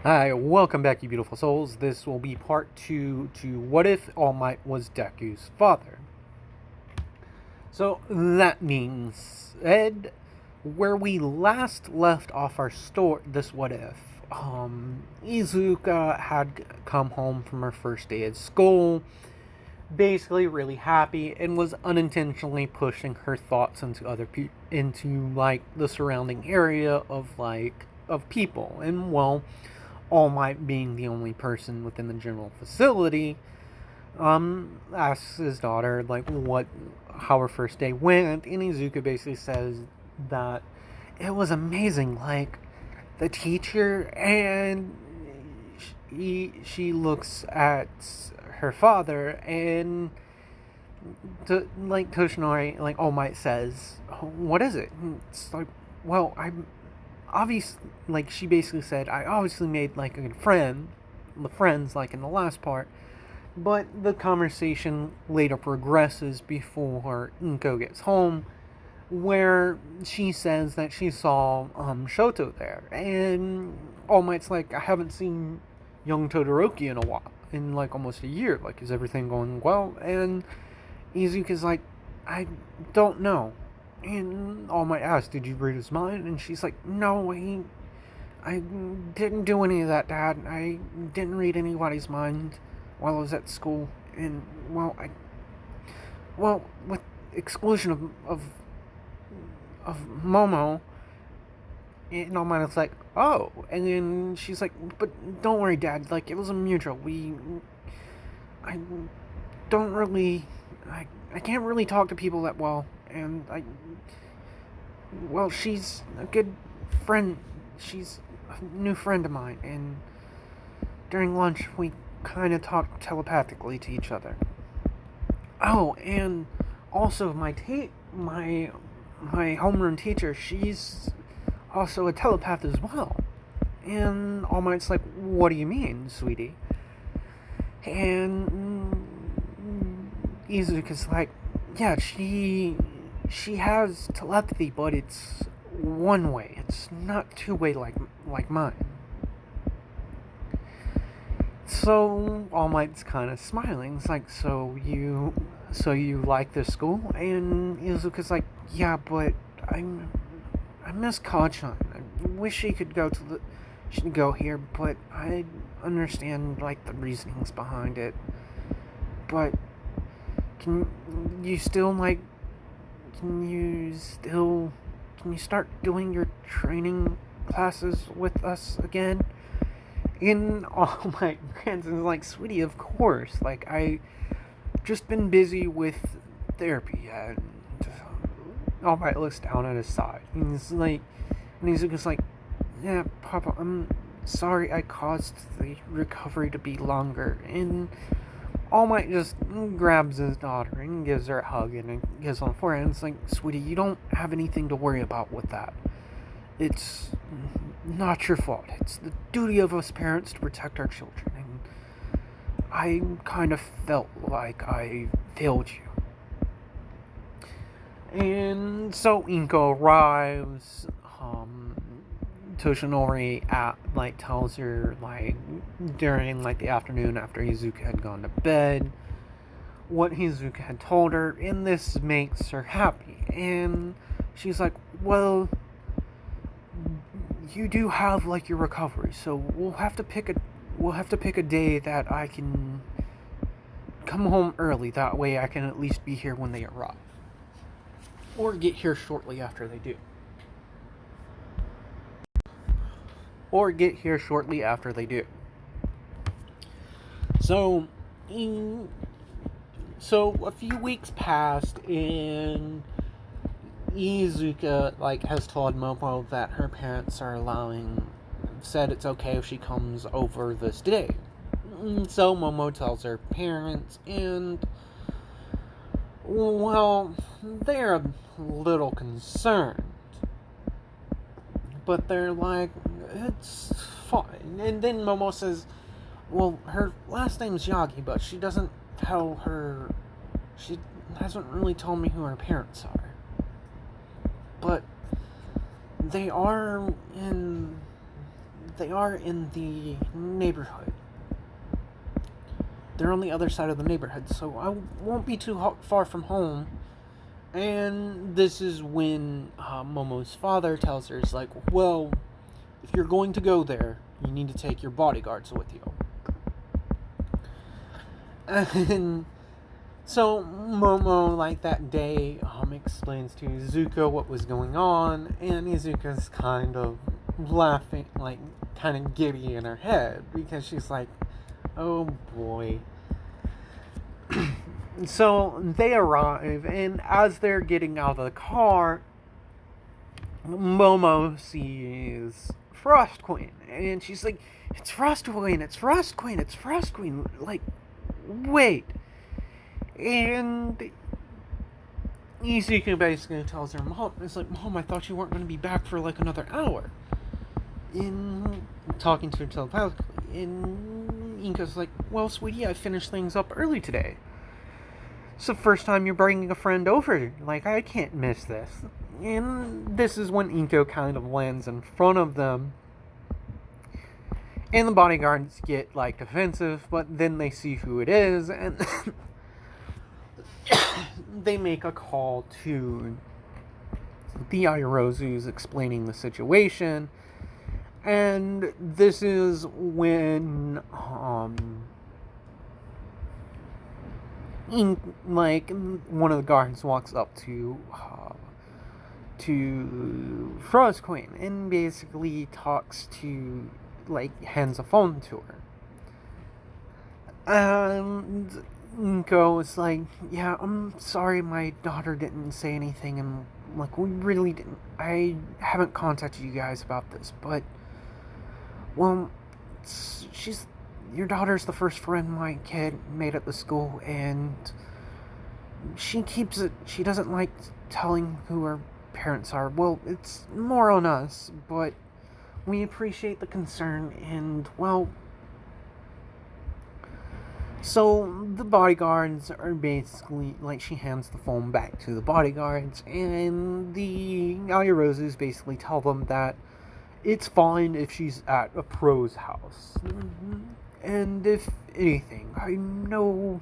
Hi, welcome back, you beautiful souls. This will be part 2 to What If All Might Was Deku's father. So, that means, Ed, where we last left off our story, this What If, Izuka had come home from her first day at school, basically really happy, and was unintentionally pushing her thoughts into the surrounding area of people. And, well, All Might being the only person within the general facility, asks his daughter, how her first day went, and Izuka basically says that it was amazing, the teacher, and she looks at her father, and Toshinori, All Might says, what is it? And it's like, well, I'm obviously, she basically said, I obviously made, a good friends, in the last part, but the conversation later progresses before Inko gets home, where she says that she saw, Shoto there, and All Might's like, I haven't seen young Todoroki in a while, in, almost a year, is everything going well? And Izuka's like, I don't know. And All Might asks, did you read his mind? And she's like, no, I didn't do any of that, Dad. I didn't read anybody's mind while I was at school. And, with exclusion of Momo, and All Might is like, oh. And then she's like, but don't worry, Dad. It was a mutual. I don't really, I can't really talk to people that well. And she's a good friend. She's a new friend of mine, and during lunch we kind of talked telepathically to each other. Oh, and also my homeroom teacher, she's also a telepath as well. And All Might's like, what do you mean, sweetie? And Izuka's like, yeah, she has telepathy, but it's one way. It's not two-way like mine. So All Might's kind of smiling. It's like, so you like this school? And Izuka's like, yeah, but I miss Kachan. I wish she could go here, but I understand the reasonings behind it. But can you start doing your training classes with us again? In All Might Granson's like, sweetie, of course. I just been busy with therapy, and All Might looks down at his side. And he's just like, yeah, Papa, I'm sorry I caused the recovery to be longer. And All Might just grabs his daughter and gives her a hug and gives on the forehead. And it's like, sweetie, you don't have anything to worry about with that. It's not your fault. It's the duty of us parents to protect our children. And I kind of felt like I failed you. And so Inko arrives. Toshinori tells her during the afternoon after Izuka had gone to bed what Izuka had told her, and this makes her happy. And she's like, well, you do have your recovery, so we'll have to pick a day that I can come home early. That way I can at least be here when they arrive, or get here shortly after they do. So a few weeks passed, and Izuka has told Momo that her parents said it's okay if she comes over this day. So Momo tells her parents, and well, they're a little concerned, but they're like, it's fine. And then Momo says, well, her last name's Yagi, but she hasn't really told me who her parents are. But they are they are in the neighborhood. They're on the other side of the neighborhood, so I won't be too far from home. And this is when Momo's father tells her, "Is like, well, if you're going to go there, you need to take your bodyguards with you." And so Momo, like that day, explains to Izuka what was going on, and Izuka's kind of laughing, like kind of giddy in her head, because she's like, oh boy. So they arrive, and as they're getting out of the car, Momo sees Frost Queen, and she's like, it's Frost Queen, it's Frost Queen, it's Frost Queen, like, wait. And Izuka basically tells her, Mom, it's like, Mom, I thought you weren't going to be back for like another hour. In talking to her telepathically, and Inka's like, well, sweetie, I finished things up early today. It's the first time you're bringing a friend over. Like, I can't miss this. And this is when Inko kind of lands in front of them. And the bodyguards get, like, defensive, but then they see who it is, and they make a call to the Yaoyorozus explaining the situation. And this is when, one of the guards walks up to Frost Queen and basically talks to, like, hands a phone to her. And Inko is like, yeah, I'm sorry my daughter didn't say anything, and, like, we really didn't, I haven't contacted you guys about this, but, well, your daughter's the first friend my kid made at the school, and she doesn't like telling who her parents are. Well, it's more on us, but we appreciate the concern, and, well, so the bodyguards are basically, like, she hands the phone back to the bodyguards, and the Yaoyorozus basically tell them that it's fine if she's at a pro's house. And if anything, I know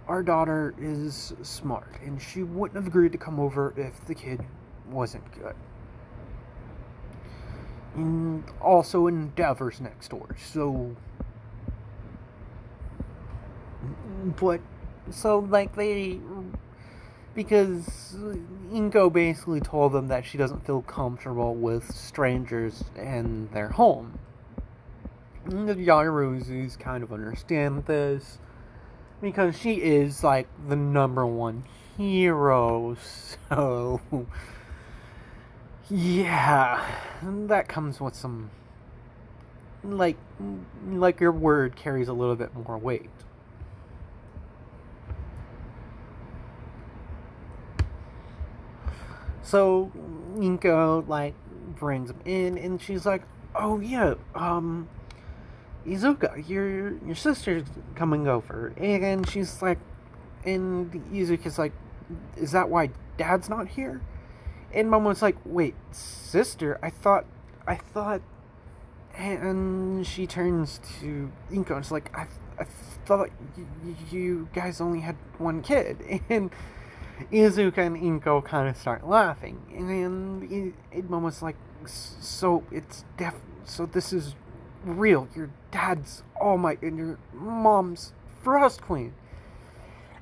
our daughter is smart, and she wouldn't have agreed to come over if the kid wasn't good. And also Endeavor's next door, so... But, so, like, because Inko basically told them that she doesn't feel comfortable with strangers in their home. And the Yaoyorozus kind of understand this, because she is, like, the number one hero, so... Yeah, that comes with some... Like your word carries a little bit more weight. So, Inko, like, brings him in, and she's like, oh, yeah, Izuka, your sister's coming over. And she's like, and Izuka's like, is that why Dad's not here? And Momo's like, wait, sister? I thought, and she turns to Inko, and it's like, I thought you guys only had one kid. And Izuka and Inko kind of start laughing, and Momo's like, so this is real. Your dad's All Might, and your mom's Frost Queen.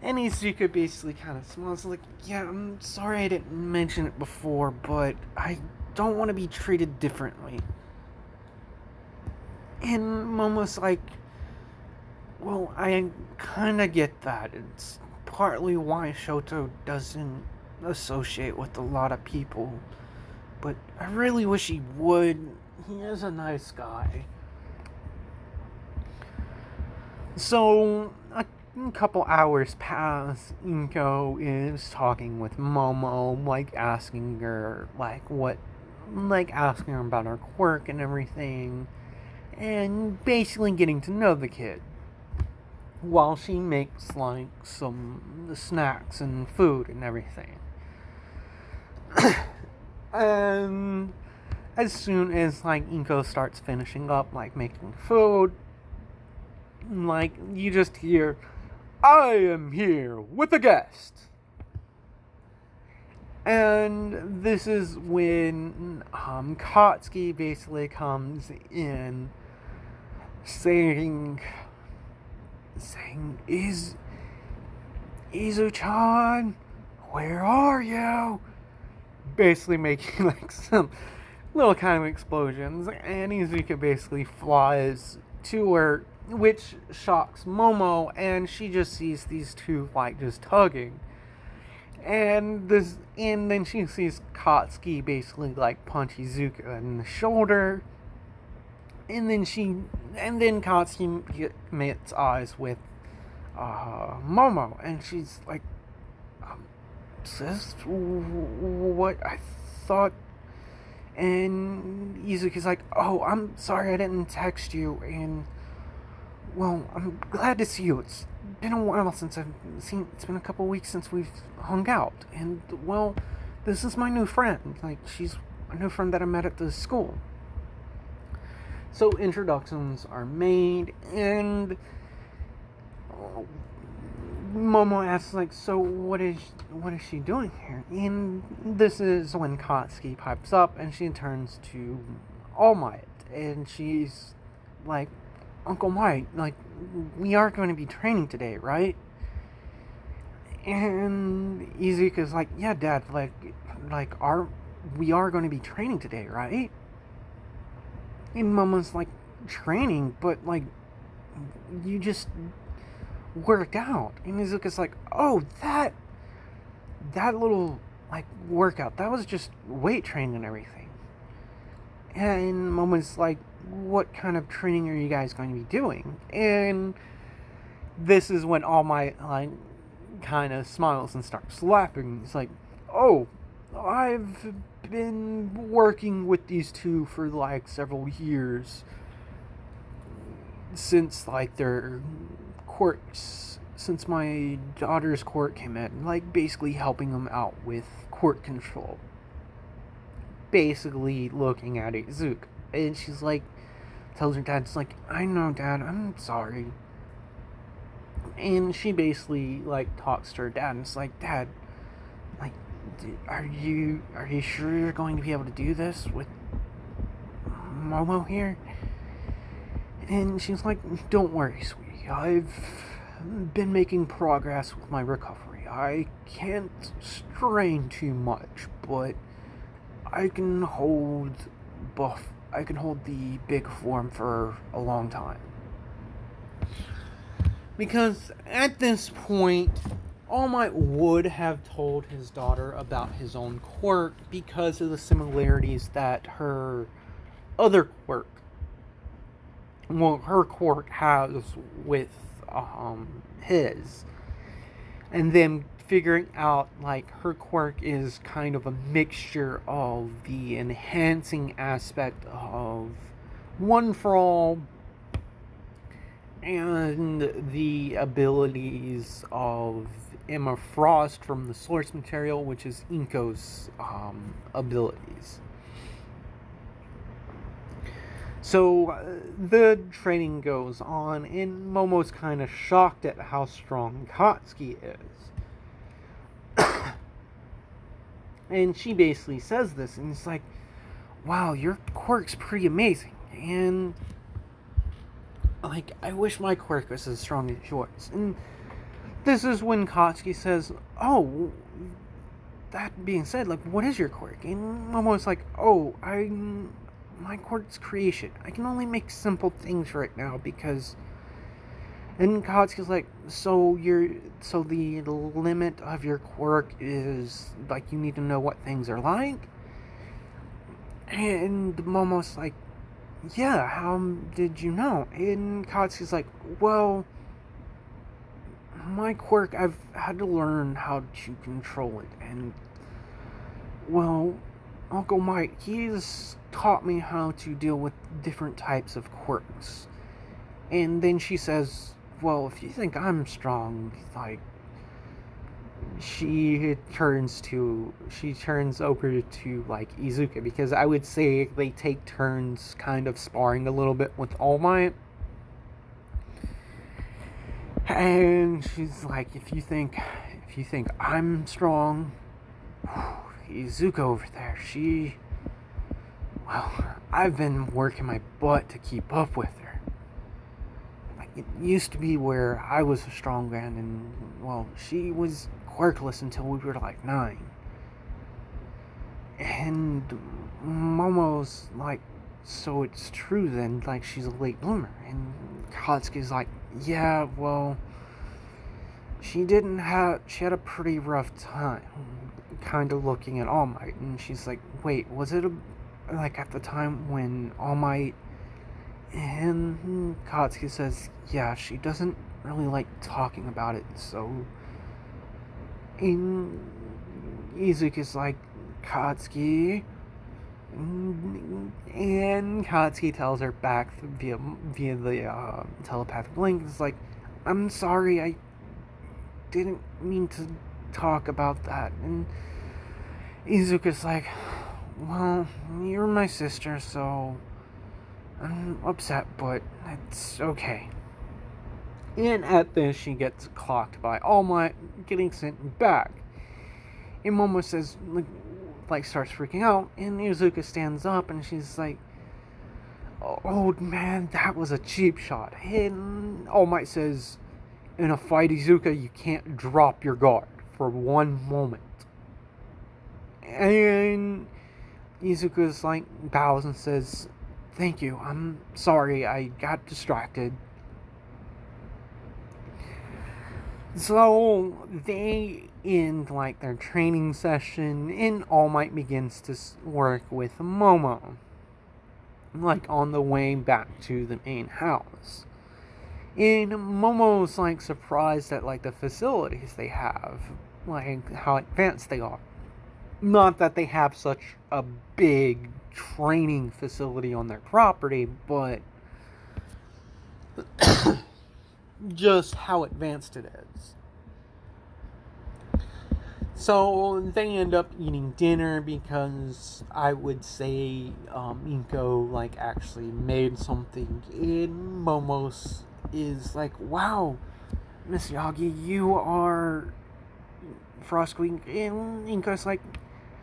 And Izuka basically kind of smiles, like, yeah, I'm sorry I didn't mention it before, but I don't want to be treated differently. And Momo's like, well, I kind of get that. It's partly why Shoto doesn't associate with a lot of people, but I really wish he would. He is a nice guy. So, a couple hours pass. Inko is talking with Momo, like, asking her, asking her about her quirk and everything, and basically getting to know the kid, while she makes, like, some snacks and food and everything. And as soon as, like, Inko starts finishing up, like, making food, like, you just hear, "I am here with a guest." And this is when Katsuki basically comes in saying, "Izu-chan, where are you?" Basically making, like, some little kind of explosions, and Izuka basically flies to her, which shocks Momo, and she just sees these two, like, just tugging. And then she sees Katsuki basically, like, punch Izuka in the shoulder. And then Katsuki meets eyes with Momo, and she's like, "Sis, what? I thought..." And Izuka's like, "Oh, I'm sorry I didn't text you, and, well, I'm glad to see you. It's been a while since I've seen... It's been a couple weeks since we've hung out. And, well, this is my new friend. Like, she's a new friend that I met at the school." So introductions are made, and Momo asks, like, "So what is she doing here?" And this is when Katsuki pipes up, and she turns to All Might, and she's like, "Uncle Might, like, we are going to be training today, right?" And Izuka's like, "Yeah, Dad, like, we are going to be training today, right?" And Momo's like, "Training? But, like, you just worked out." And Izuka's like, "Oh, that little, like, workout, that was just weight training and everything." And Momo's like, "What kind of training are you guys going to be doing?" And this is when All Might, like, kind of smiles and starts laughing. He's like, "Oh, I've been working with these two for, like, several years, since, like, their quirks, since my daughter's quirk came in, like, basically helping them out with quirk control." Basically looking at Izuka, and she's like, tells her dad, it's like, "I know, Dad, I'm sorry." And she basically, like, talks to her dad, and it's like, "Dad, like, are you sure you're going to be able to do this with Momo here?" And she's like, "Don't worry, sweetie. I've been making progress with my recovery. I can't strain too much, but I can hold the big form for a long time." Because at this point, All Might would have told his daughter about his own quirk because of the similarities that her other quirk, her quirk has with his. And then figuring out, like, her quirk is kind of a mixture of the enhancing aspect of One for All and the abilities of Emma Frost from the source material, which is Inko's abilities. So the training goes on, and Momo's kind of shocked at how strong Katsuki is. And she basically says this, and it's like, "Wow, your quirk's pretty amazing. And, like, I wish my quirk was as strong as yours." And this is when Katsuki says, "Oh, that being said, like, what is your quirk?" And Momo's like, "Oh, my quirk's creation. I can only make simple things right now because..." And Katsuki's like, so the limit of your quirk is, like, you need to know what things are like?" And Momo's like, "Yeah, how did you know?" And Katsuki's like, "Well, my quirk, I've had to learn how to control it, and, well, Uncle Mike, he's taught me how to deal with different types of quirks." And then she says, "Well, if you think I'm strong, like, she turns over to like Izuka, because I would say they take turns kind of sparring a little bit with All Might. And she's like, if you think I'm strong, Izuka over there, I've been working my butt to keep up with her. Like, it used to be where I was a strong man, and, well, she was quirkless until we were like 9. And Momo's like, so it's true then, like, she's a late bloomer. And Katsuki's like, yeah, well, she had a pretty rough time, kind of looking at All Might. And she's like, wait, was it like at the time when All Might? And Katsuki says, yeah, she doesn't really like talking about it, so. And Izuka's like, Katsuki. And Katsuki tells her back via the telepathic link. It's like, I'm sorry, I didn't mean to talk about that. And Izuka's like, well, you're my sister, so I'm upset, but it's okay. And at this, she gets clocked by All Might, getting sent back. And Momo says, like starts freaking out, and Izuka stands up, and she's like, oh man, that was a cheap shot. And All Might says, in a fight, Izuka, you can't drop your guard for one moment. And Izuka's like, bows and says, thank you, I'm sorry, I got distracted. So they end like their training session, and All Might begins to work with Momo, like on the way back to the main house. And Momo's like surprised at like the facilities they have, like how advanced they are. Not that they have such a big training facility on their property, but just how advanced it is. So they end up eating dinner, because I would say Inko like actually made something, and Momos is like, wow, Miss Yagi, you are Frostwing. And Inko's like,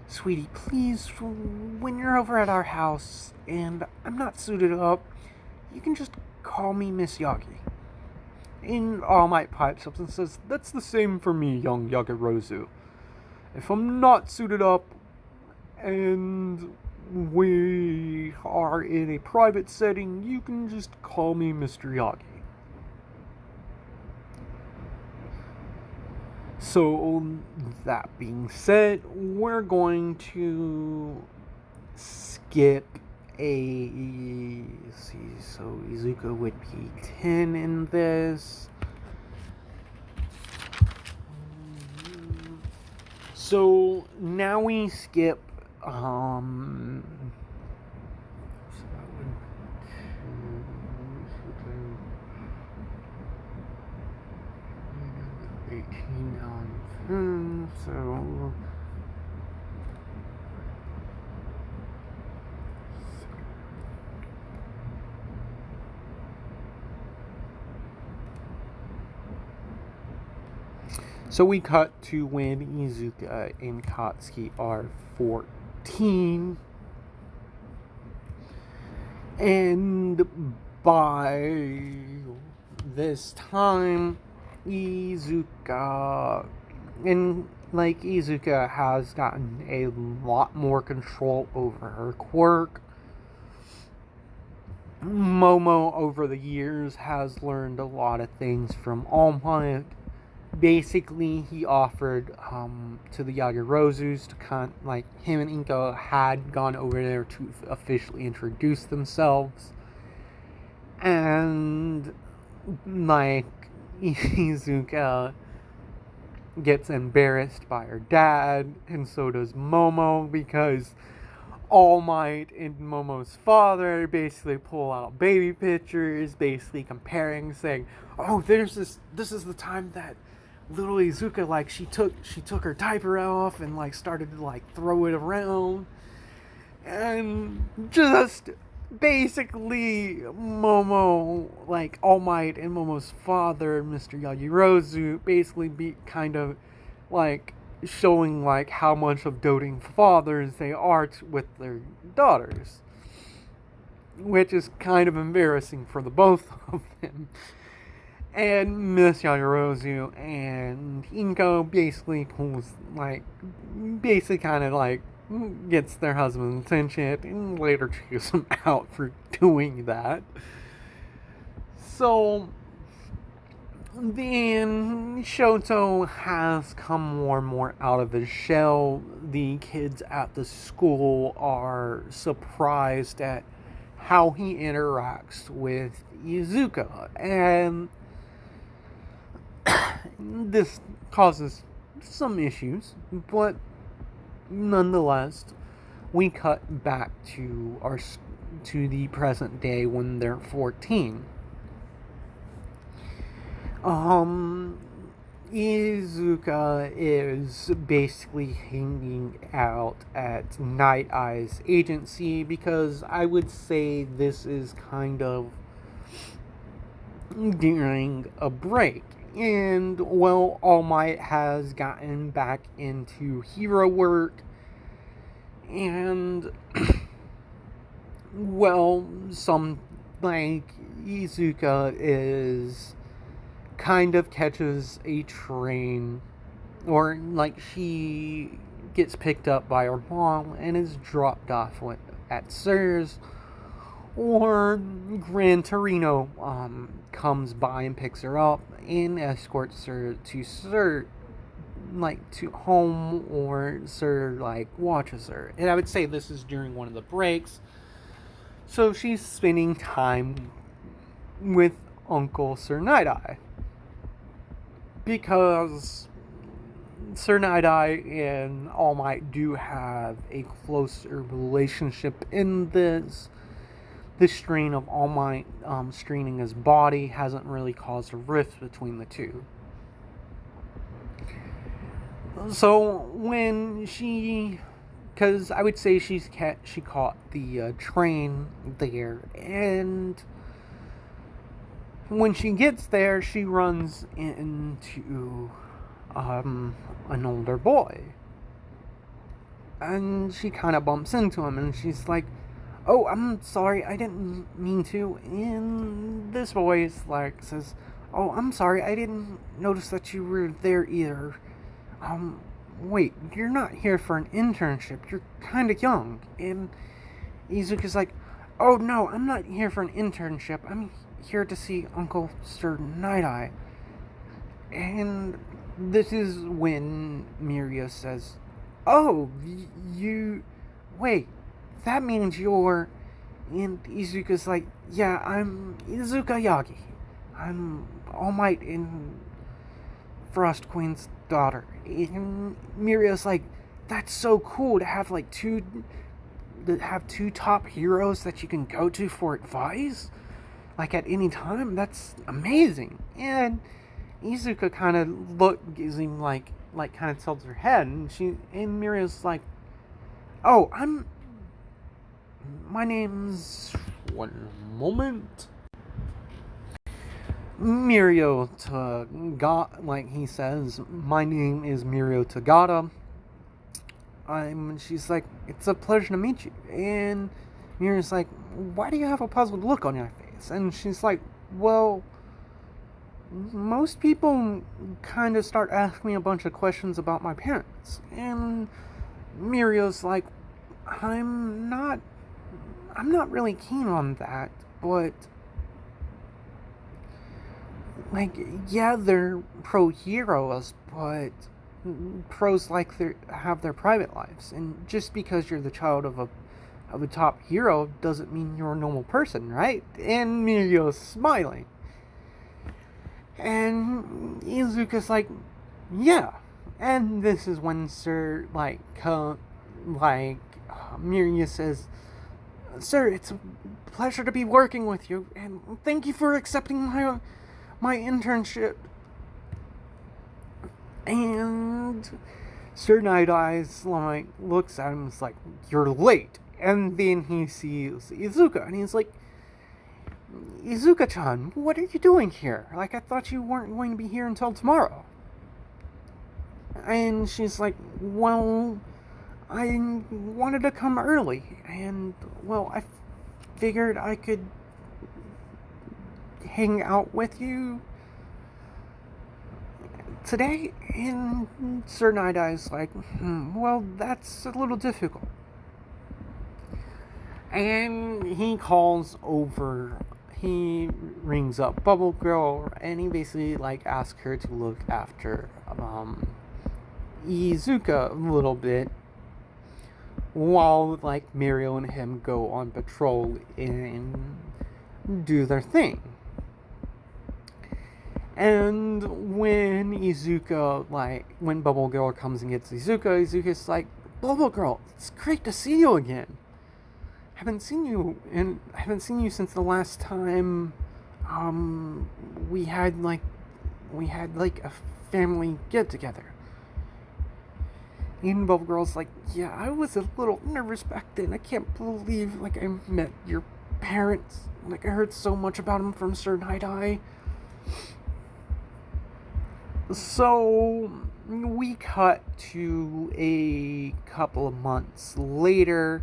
sweetie, please, when you're over at our house and I'm not suited up, you can just call me Miss Yagi. And All Might pipes up and says, that's the same for me, young Yaoyorozus. If I'm not suited up and we are in a private setting, you can just call me Mr. Yagi. So, that being said, we're going to skip let's see, so Izuka would be 10 in this. So now we skip so that would 18 on 10, so So we cut to when Izuka and Katsuki are 14. And by this time, Izuka has gotten a lot more control over her quirk. Momo, over the years, has learned a lot of things from All Might. Basically, he offered to the Yaoyorozus to him and Inko had gone over there to officially introduce themselves, and Izuka gets embarrassed by her dad, and so does Momo, because All Might and Momo's father basically pull out baby pictures, basically comparing, saying, "Oh, this is the time that little Izuka, like, she took her diaper off and, like, started to, like, throw it around. And just basically Momo, like, All Might and Momo's father, Mr. Yaoyorozus, basically be kind of, like, showing, like, how much of doting fathers they are with their daughters. Which is kind of embarrassing for the both of them. And Miss Yaoyorozus and Inko basically pulls, like, basically kind of, like, gets their husband's attention and later chews them out for doing that. So then Shoto has come more and more out of his shell. The kids at the school are surprised at how he interacts with Izuka, and this causes some issues, but nonetheless, we cut back to the present day when they're 14. Izuka is basically hanging out at Nighteye's agency because I would say this is kind of during a break. And, well, All Might has gotten back into hero work. And, well, Izuka is kind of catches a train, or, like, she gets picked up by her mom and is dropped off at Sir's, or Gran Torino comes by and picks her up and escorts her to Sir, like, to home, or Sir, like, watches her. And I would say this is during one of the breaks, so she's spending time with Uncle Sir Nighteye, because Sir Nighteye and All Might do have a closer relationship in this. The strain of All Might straining his body hasn't really caused a rift between the two. So when because I would say she caught the train there, and when she gets there, she runs into an older boy, and she kind of bumps into him, and she's like, "Oh, I'm sorry, I didn't mean to." And this boy is like, says, "Oh, I'm sorry, I didn't notice that you were there either. Wait, you're not here for an internship, you're kinda young." And Izuka's like, "Oh no, I'm not here for an internship, I'm here to see Uncle Sir Nighteye." And this is when Miria says, "Oh, wait, that means you're..." And Izuka's like, "Yeah, I'm Izuka Yagi. I'm All Might and Frost Queen's daughter." And Miria's like, "That's so cool to have like two top heroes that you can go to for advice, like at any time. That's amazing." And Izuka kind of gives him like kind of tilts her head, and Miria's like, "Oh, my name's..." One moment. Mirio Tagada, like he says, "My name is Mirio Tagada." She's like, "It's a pleasure to meet you." And Mirio's like, "Why do you have a puzzled look on your face?" And she's like, "Well, most people kind of start asking me a bunch of questions about my parents." And Mirio's like, I'm not really keen on that, but like, yeah, they're pro heroes, but pros like have their private lives, and just because you're the child of a top hero doesn't mean you're a normal person, right?" And Mirio's smiling, and Izuka's like, "Yeah." And this is when Sir Miria says, "Sir, it's a pleasure to be working with you, and thank you for accepting my internship." And Sir Nighteye like looks at him and is like, "You're late." And then he sees Izuka and he's like, "Izuka-chan, what are you doing here? Like, I thought you weren't going to be here until tomorrow." And she's like, "Well, I wanted to come early, and, well, I figured I could hang out with you today." And Sir Night-Eye's like, "Well, that's a little difficult." And he rings up Bubble Girl, and he basically, like, asks her to look after, Izuka a little bit, while, like, Mirio and him go on patrol and do their thing. And when when Bubble Girl comes and gets Izuka's like, "Bubble Girl, it's great to see you again. I haven't seen you since the last time, we had a family get-together." And Bubble Girl's like, "Yeah, I was a little nervous back then. I can't believe, like, I met your parents. Like, I heard so much about them from Sir Nighteye." So, we cut to a couple of months later,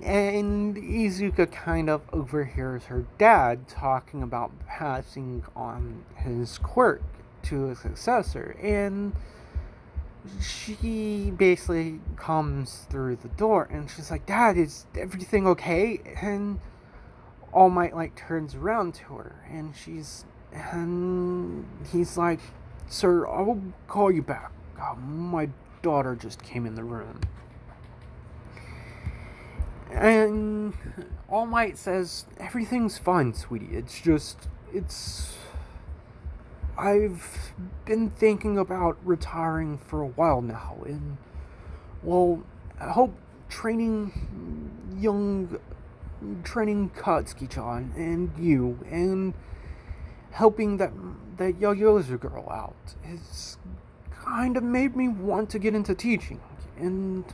and Izuka kind of overhears her dad talking about passing on his quirk to a successor, and she basically comes through the door, and she's like, "Dad, is everything okay?" And All Might, like, turns around to her, and he's like, "Sir, I'll call you back. My daughter just came in the room." And All Might says, "Everything's fine, sweetie. I've been thinking about retiring for a while now, and, well, I hope training Katsuki-chan and you, and helping that Yaoyorozus girl out, has kind of made me want to get into teaching. And,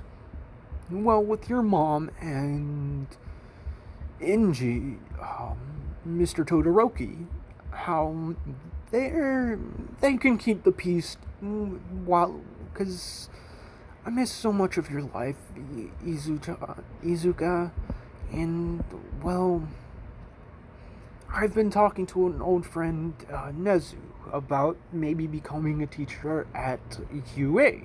well, with your mom and Inji, Mr. Todoroki, how they can keep the peace because I miss so much of your life, Izuka, and, well, I've been talking to an old friend, Nezu, about maybe becoming a teacher at UA."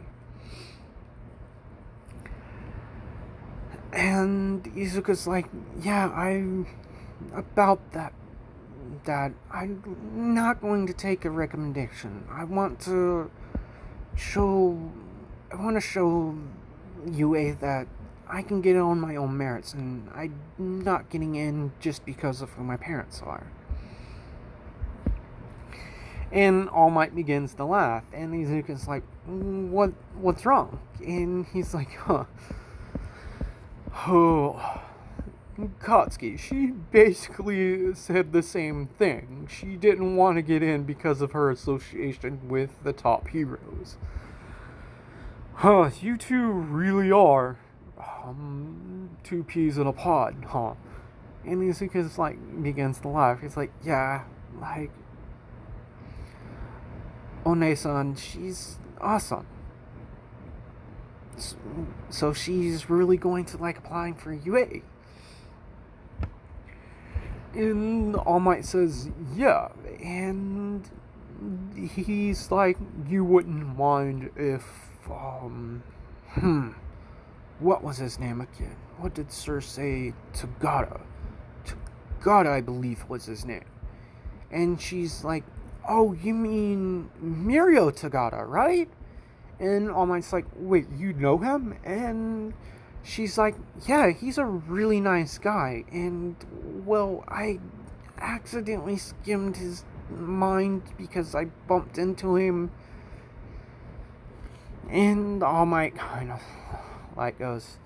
And Izuka's like, "Yeah, about that, Dad, I'm not going to take a recommendation. I want to show UA that I can get it on my own merits, and I'm not getting in just because of who my parents are." And All Might begins to laugh, and Izuka's like, what's wrong?" And he's like, "Oh, Katsuki, she basically said the same thing. She didn't want to get in because of her association with the top heroes. You two really are, two peas in a pod, huh?" And Izuka's like, begins to laugh. He's like, "Yeah, like, One-san, she's awesome. So she's really going to like applying for UA." And All Might says, "Yeah," and he's like, "You wouldn't mind if, what was his name again? What did Sir say? Tagada, I believe, was his name." And she's like, "Oh, you mean Mirio Tagada, right?" And All Might's like, "Wait, you know him?" And she's like, "Yeah, he's a really nice guy, and, well, I accidentally skimmed his mind because I bumped into him." And All Might kind of, like, goes,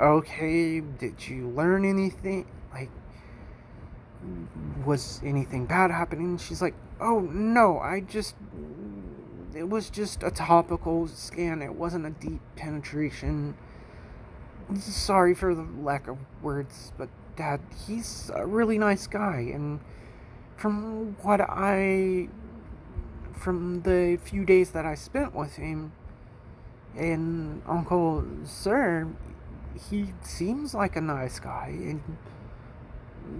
"Okay, did you learn anything? Like, was anything bad happening? She's like, oh no, it was just a topical scan. It wasn't a deep penetration. Sorry for the lack of words, but Dad, he's a really nice guy, and from the few days that I spent with him and Uncle Sir, he seems like a nice guy. And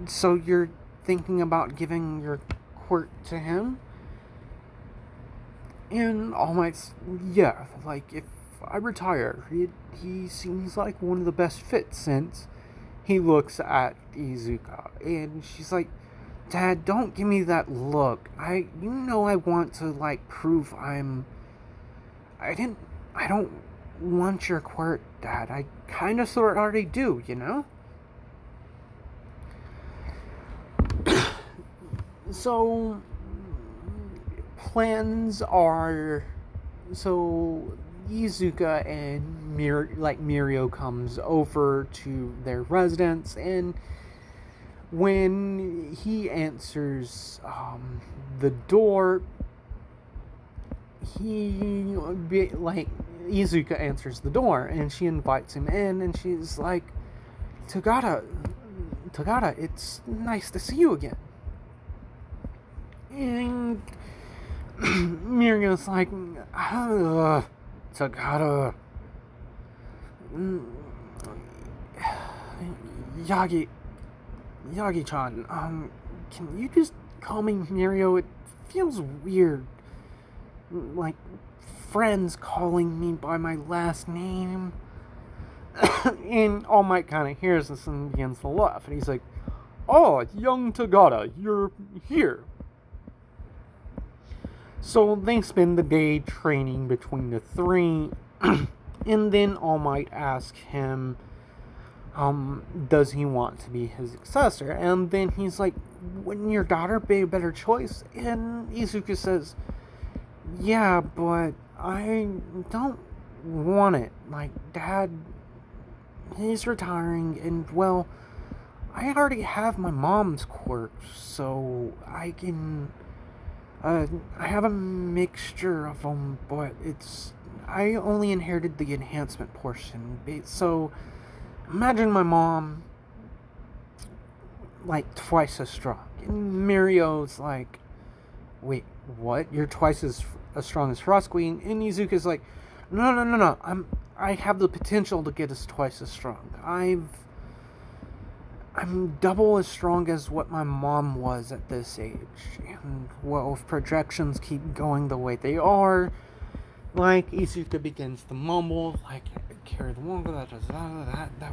so you're thinking about giving your quirk to him? And All Might's, yeah, like, if I retire, he seems like one of the best fits. Since he looks at Izuka, and she's like, Dad, don't give me that look. I want to, like, prove I don't want your quirk, Dad. I kind of sort of already do, you know? So, plans are, so Izuka and Mirio comes over to their residence, and when he answers the door, Izuka answers the door, and she invites him in, and she's like, Tagata, it's nice to see you again. And Mirio's like, Tagata, Yagi-chan, can you just call me Mirio? It feels weird, like friends calling me by my last name. And All Might kind of hears this and begins to laugh, and he's like, oh, young Tagata, you're here. So they spend the day training between the three, and then All Might asks him, does he want to be his successor? And then he's like, wouldn't your daughter be a better choice? And Izuka says, yeah, but I don't want it. Like, Dad, he's retiring, and, well, I already have my mom's quirk, so I can, I have a mixture of them, but I only inherited the enhancement portion, so imagine my mom, like, twice as strong. And Mirio's like, wait, what? You're twice as strong as Frostqueen? And Izuka's like, no. I have the potential to get us twice as strong. I'm double as strong as what my mom was at this age. And, well, if projections keep going the way they are, like, Izuka begins to mumble, like, carry the longer, that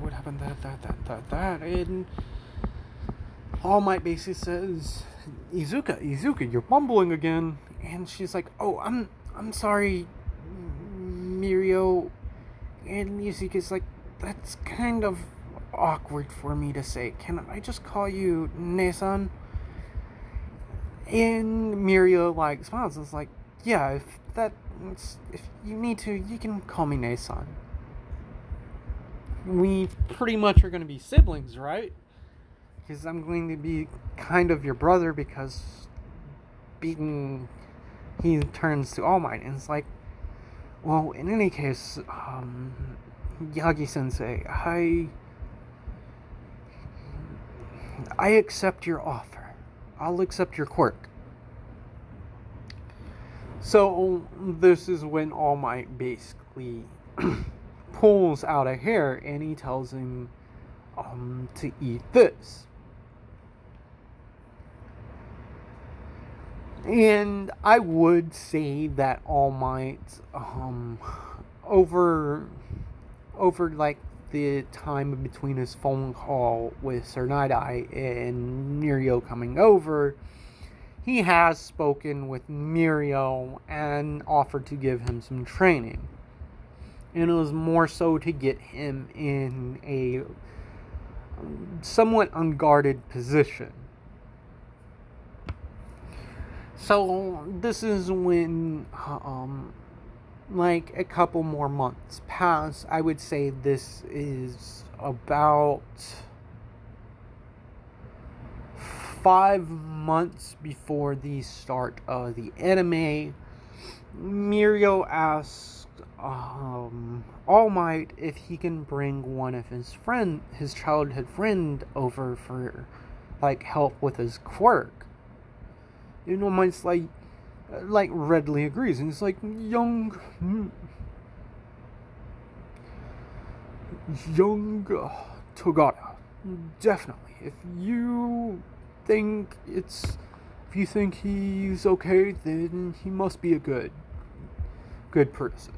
would happen, that, and All Might basically says, Izuka, you're mumbling again. And she's like, oh, I'm sorry, Mirio. And Izuka's like, that's kind of awkward for me to say. Can I just call you Ne-san? And Mirio, like, smiles and is like, yeah, if you need to, you can call me Ne-san. We pretty much are going to be siblings, right? Because I'm going to be kind of your brother, because he turns to All Might and it's like, well, in any case, Yagi-sensei, I accept your offer. I'll accept your quirk. So this is when All Might basically pulls out a hair and he tells him to eat this. And I would say that All Might, over like the time between his phone call with Sir Nighteye and Mirio coming over, he has spoken with Mirio and offered to give him some training. And it was more so to get him in a somewhat unguarded position. So this is when like a couple more months pass. I would say this is about 5 months before the start of the anime, Mirio asks All Might if he can bring one of his childhood friend, over for like help with his quirk. All Might's like readily agrees, and he's like, young Togata, definitely. If you think he's okay, then he must be a good person.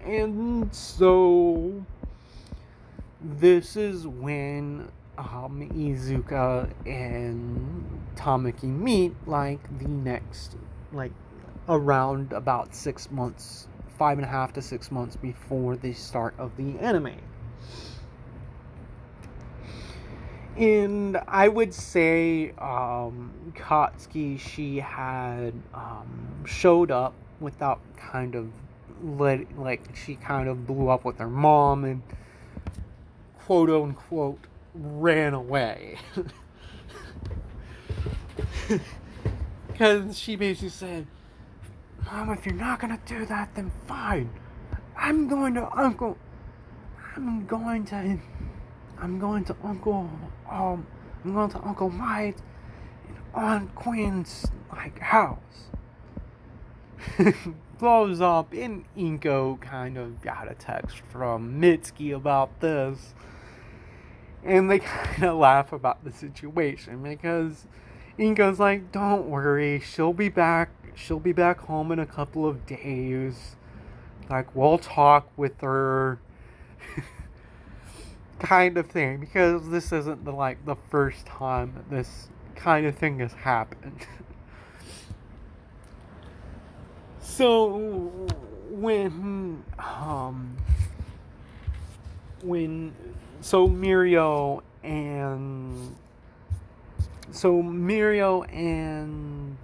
And so this is when Inuzuka and Tamaki meet, the next, around about 6 months, 5.5 to 6 months before the start of the anime. And I would say Katsuki, she had showed up without she kind of blew up with her mom and quote unquote ran away. Because she basically said, Mom, if you're not gonna do that, then fine. I'm going to Uncle Mike and Aunt Quinn's house. Blows up, and Inko kind of got a text from Mitsuki about this. And they kind of laugh about the situation because Inko's like, don't worry, she'll be back home in a couple of days. We'll talk with her. Kind of thing, because this isn't the first time that this kind of thing has happened. So Mirio and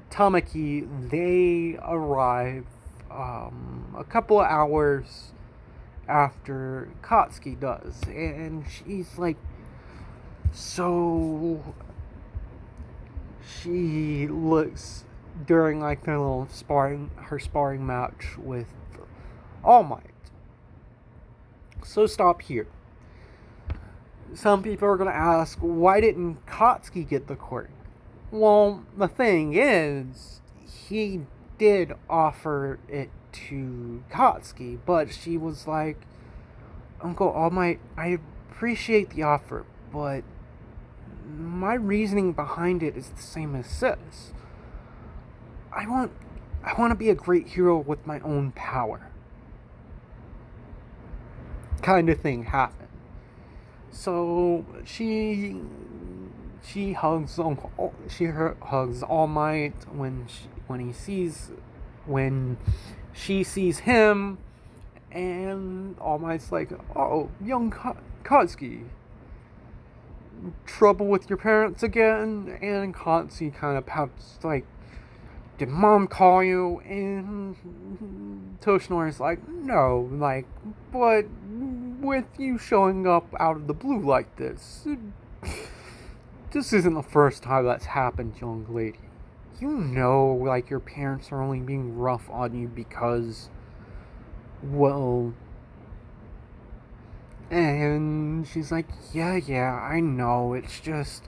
Tamaki, they arrive a couple of hours after Katsuki does, and she's like, so she looks during their little sparring match with All Might. So stop here. Some people are gonna ask, why didn't Katsuki get the quirk? Well, the thing is, he did offer it to Katsuki, but she was like, Uncle All Might, I appreciate the offer, but my reasoning behind it is the same as sis. I want to be a great hero with my own power. Kind of thing happened. So she hugs hugs All Might when she sees him, and All Might's like, oh, young Katsuki, trouble with your parents again? And Katsuki kind of pouts did Mom call you? And Toshinori's like, no, but with you showing up out of the blue like this isn't the first time that's happened, young lady. You know, your parents are only being rough on you because, well... And she's like, yeah, I know, it's just...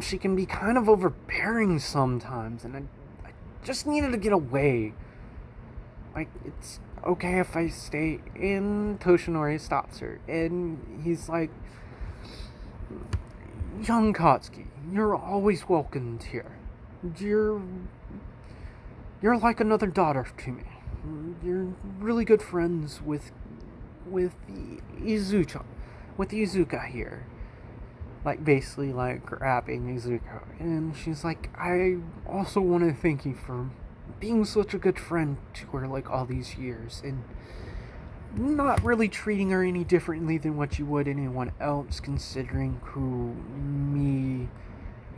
she can be kind of overbearing sometimes, and I just needed to get away. It's okay if I stay. And Toshinori stops her, and he's like, young Katsuki, you're always welcomed here. You're like another daughter to me. You're really good friends with Izuka here. Basically grabbing Izuka. And she's like, I also want to thank you for being such a good friend to her all these years, and not really treating her any differently than what you would anyone else, considering who me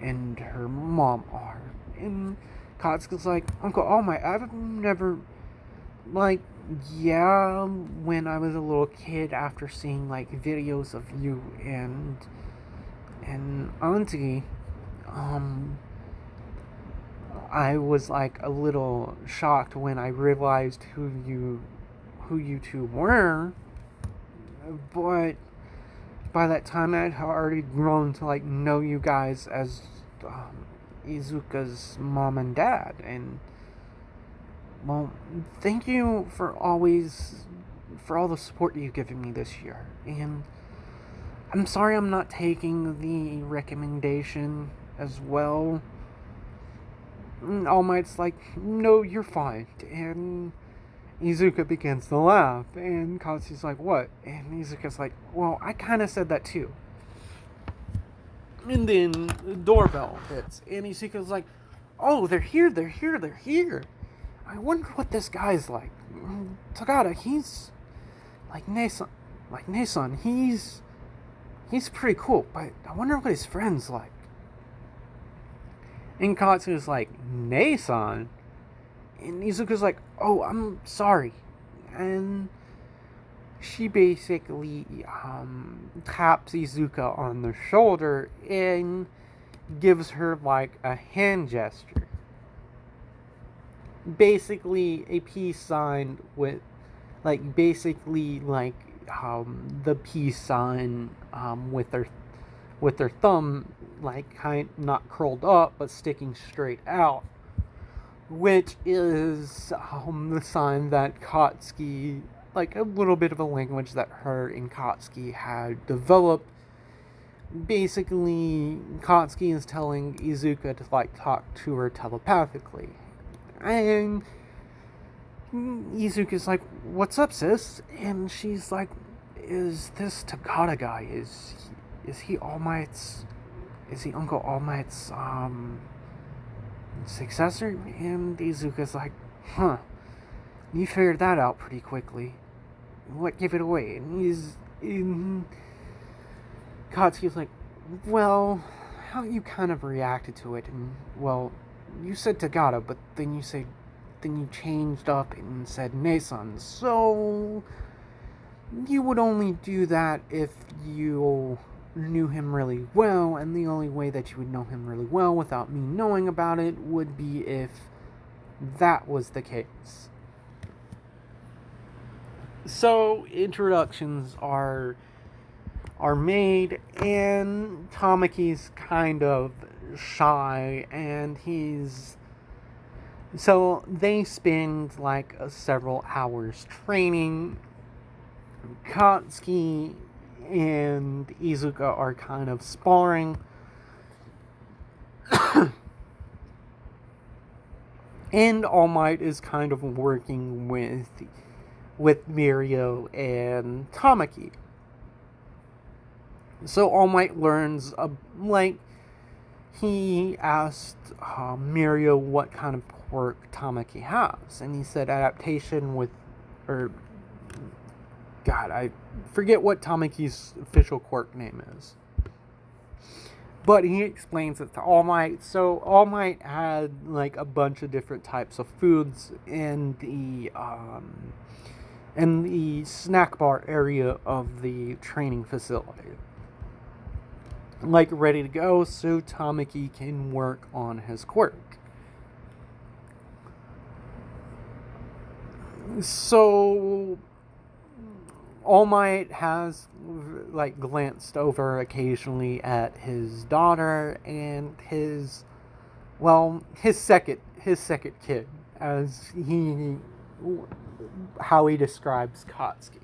and her mom are. And Katsuki's like, Uncle All Might, I've never, yeah, when I was a little kid, after seeing videos of you and And Auntie, I was like a little shocked when I realized who you two were, but by that time I had already grown to like know you guys as Izuka's mom and dad, and well, thank you for all the support you've given me this year, and I'm sorry I'm not taking the recommendation as well. All Might's like, no, you're fine, and Izuka begins to laugh, and Katsuki's like, what? And Izuka's like, well, I kind of said that too. And then the doorbell hits, and Izuka's like, oh, they're here. I wonder what this guy's like. Tagada, he's like Nason, he's pretty cool, but I wonder what his friend's like. And Katsu's like, Nason? And Izuka's like, oh, I'm sorry. And she basically taps Izuka on the shoulder and gives her like a hand gesture. Basically a peace sign with like basically like the peace sign with their thumb like kind not curled up but sticking straight out, which is the sign that Katsuki, like a little bit of a language that her and Katsuki had developed. Basically, Katsuki is telling Izuka to like talk to her telepathically. And Izuka's like, what's up, sis? And she's like, is this Tagada guy, is he All Might's, is he Uncle All Might's successor? And Izuka's like, huh, you figured that out pretty quickly. What gave it away? And Katsuki's like, well, how you kind of reacted to it, and well, you said Tagada, but then you changed up and said Nason, so you would only do that if you knew him really well, and the only way that you would know him really well without me knowing about it would be if that was the case. So introductions are made, and Tamaki's kind of shy, and so they spend like several hours training. Katsuki and Izuka are kind of sparring. And All Might is kind of working with Mirio and Tamaki. So All Might learns, he asked Mirio what kind of quirk Tamaki has, and he said adaptation I forget what Tamaki's official quirk name is. But he explains it to All Might. So All Might had like a bunch of different types of foods in the snack bar area of the training facility, like ready to go, so Tamaki can work on his quirk. So All Might has like glanced over occasionally at his daughter and his second kid, as how he describes Katsuki.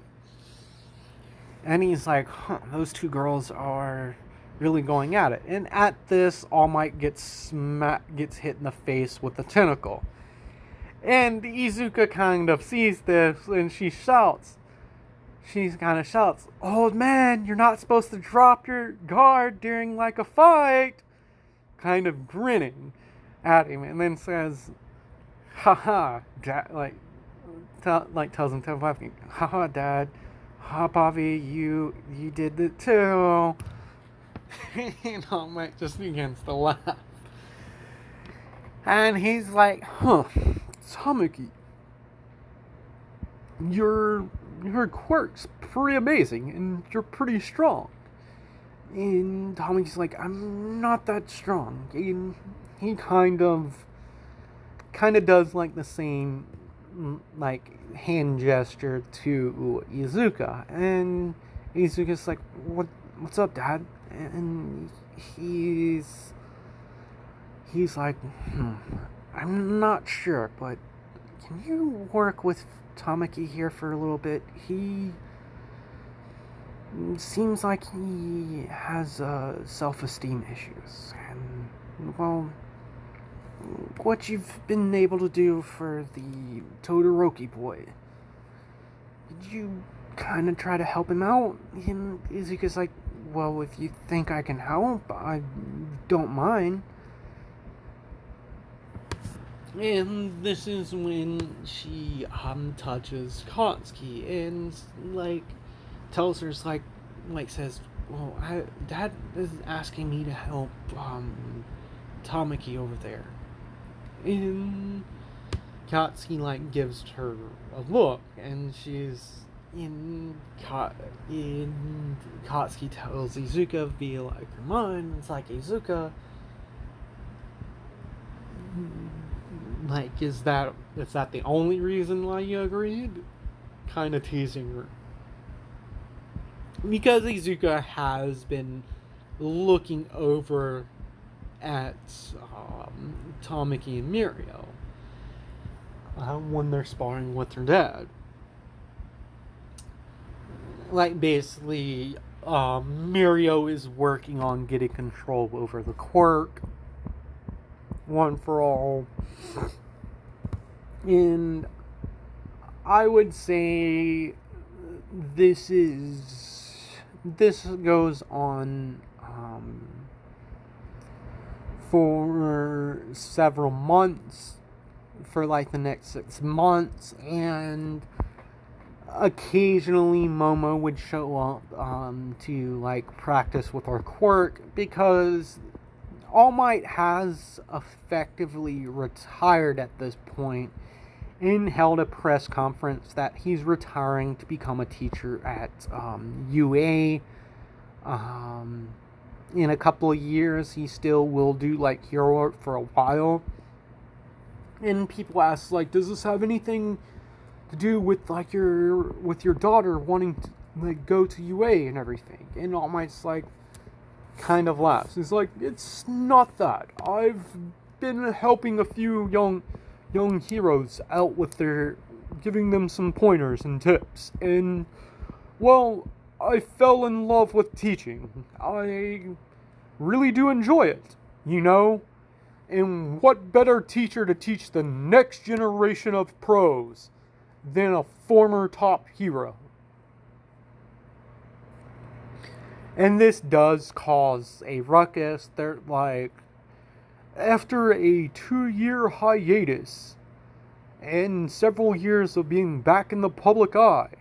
And he's like, those two girls are really going at it. And at this, All Might gets hit in the face with a tentacle. And Izuka kind of sees this, and she kind of shouts, old man, you're not supposed to drop your guard during like a fight, kind of grinning at him, and then says, haha, dad, tells him to laugh, haha, dad, ha, Bobby, you did it too. And All Might just begins to laugh. And he's like, Tamaki, your quirk's pretty amazing, and you're pretty strong. And Tommy's like, I'm not that strong. And he kind of does like the same like hand gesture to Inuzuka, and Izuka's like, what's up, Dad? And he's like, I'm not sure, but can you work with Tamaki here for a little bit? He seems like he has self-esteem issues, and well, what you've been able to do for the Todoroki boy, did you kind of try to help him out? And Izuka's like, well, if you think I can help, I don't mind. And this is when she touches Katsuki and like tells her, says, well, Dad is asking me to help Tamaki over there. And Katsuki like gives her a look, and she's Katsuki tells Izuka via like her mind. It's like, Izuka, like, is that the only reason why you agreed? Kind of teasing her, because Izuka has been looking over at Tamaki and Mirio when they're sparring with her dad. Like, basically, Mirio is working on getting control over the Quirk one for all, and I would say this goes on for several months, for like the next 6 months, and occasionally Momo would show up to like practice with our Quirk, because All Might has effectively retired at this point and held a press conference that he's retiring to become a teacher at UA. In a couple of years, he still will do like hero art for a while. And people ask, like, does this have anything to do with like your daughter wanting to like go to UA and everything? And All Might's like, kind of laughs. He's like, it's not that. I've been helping a few young heroes out with giving them some pointers and tips, and well, I fell in love with teaching. I really do enjoy it, and what better teacher to teach the next generation of pros than a former top hero? And this does cause a ruckus. They're like, after a 2-year hiatus and several years of being back in the public eye,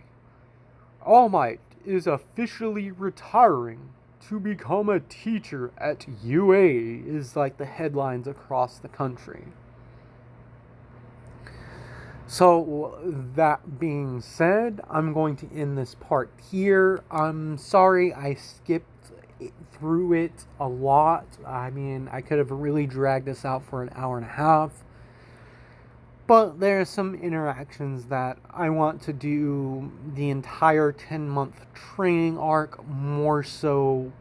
All Might is officially retiring to become a teacher at UA, is like the headlines across the country. So, that being said, I'm going to end this part here. I'm sorry I skipped through it a lot. I mean, I could have really dragged this out for an hour and a half. But there are some interactions that I want to do the entire 10-month training arc more so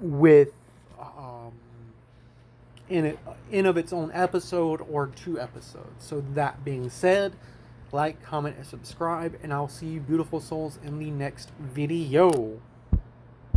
with in of its own episode or 2 episodes. So that being said, like, comment, and subscribe, and I'll see you beautiful souls in the next video.